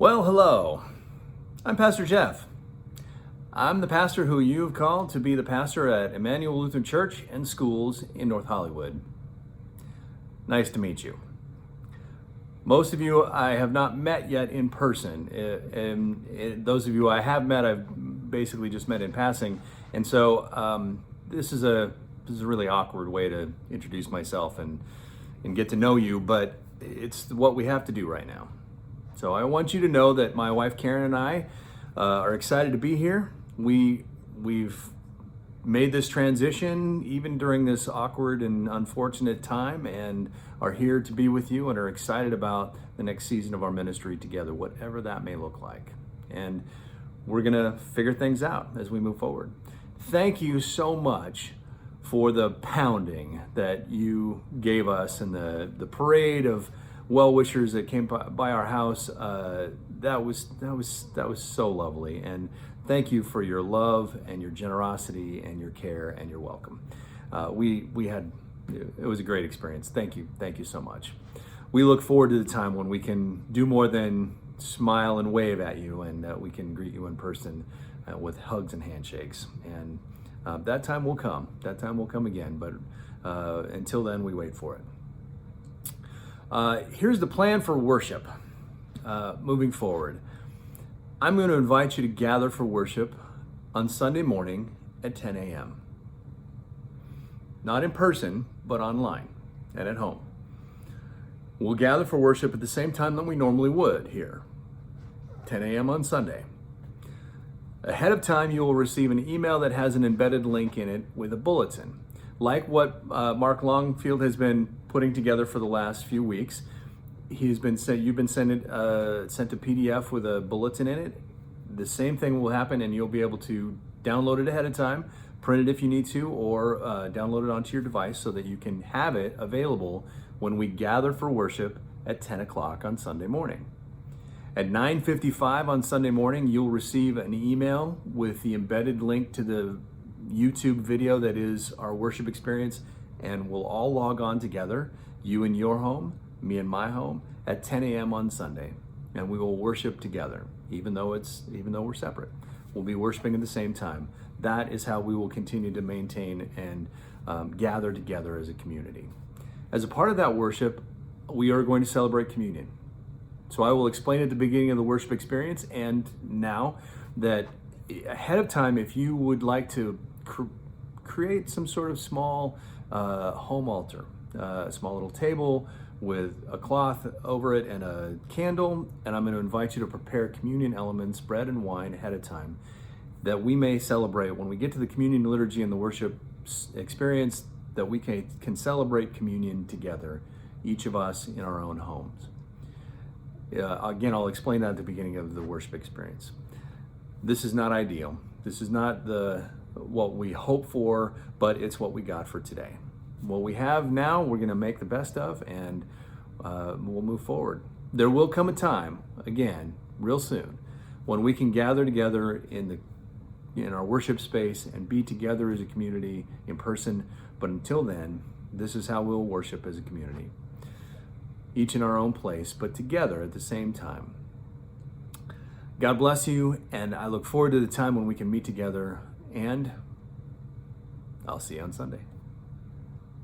Well, hello. I'm Pastor Jeff. I'm the pastor who you've called to be the pastor at Emmanuel Lutheran Church and Schools in North Hollywood. Nice to meet you. Most of you I have not met yet in person, and those of you I have met, I've basically just met in passing. And so this is a really awkward way to introduce myself and get to know you, but it's what we have to do right now. So I want you to know that my wife Karen and I are excited to be here. We've made this transition even during this awkward and unfortunate time, and are here to be with you and are excited about the next season of our ministry together, whatever that may look like. And we're gonna figure things out as we move forward. Thank you so much for the pounding that you gave us and the parade of well-wishers that came by our house. That was so lovely, and thank you for your love and your generosity and your care and your welcome. It was a great experience. Thank you so much. We look forward to the time when we can do more than smile and wave at you, and we can greet you in person with hugs and handshakes. And that time will come. That time will come again. But until then, we wait for it. Here's the plan for worship moving forward. I'm going to invite you to gather for worship on Sunday morning at 10 a.m. Not in person, but online and at home. We'll gather for worship at the same time that we normally would here, 10 a.m. on Sunday. Ahead of time, you will receive an email that has an embedded link in it with a bulletin. Like what Mark Longfield has been putting together for the last few weeks. You've been sent a PDF with a bulletin in it. The same thing will happen, and you'll be able to download it ahead of time, print it if you need to, or download it onto your device so that you can have it available when we gather for worship at 10 o'clock on Sunday morning. At 9:55 on Sunday morning, you'll receive an email with the embedded link to the YouTube video that is our worship experience, and we'll all log on together, you in your home, me in my home, at 10 a.m. on Sunday, and we will worship together, even though we're separate. We'll be worshiping at the same time. That is how we will continue to maintain and gather together as a community. As a part of that worship, we are going to celebrate communion. So I will explain at the beginning of the worship experience, and now that ahead of time, if you would like to create some sort of small home altar, a small little table with a cloth over it and a candle, and I'm going to invite you to prepare communion elements, bread and wine ahead of time, that we may celebrate when we get to the communion liturgy and the worship experience, that we can celebrate communion together, each of us in our own homes. Again, I'll explain that at the beginning of the worship experience. This is not ideal. This is not what we hope for, but it's what we got for today. What we have now, we're going to make the best of, and we'll move forward. There will come a time, again, real soon, when we can gather together in our worship space and be together as a community in person. But until then, this is how we'll worship as a community, each in our own place, but together at the same time. God bless you, and I look forward to the time when we can meet together, and I'll see you on Sunday.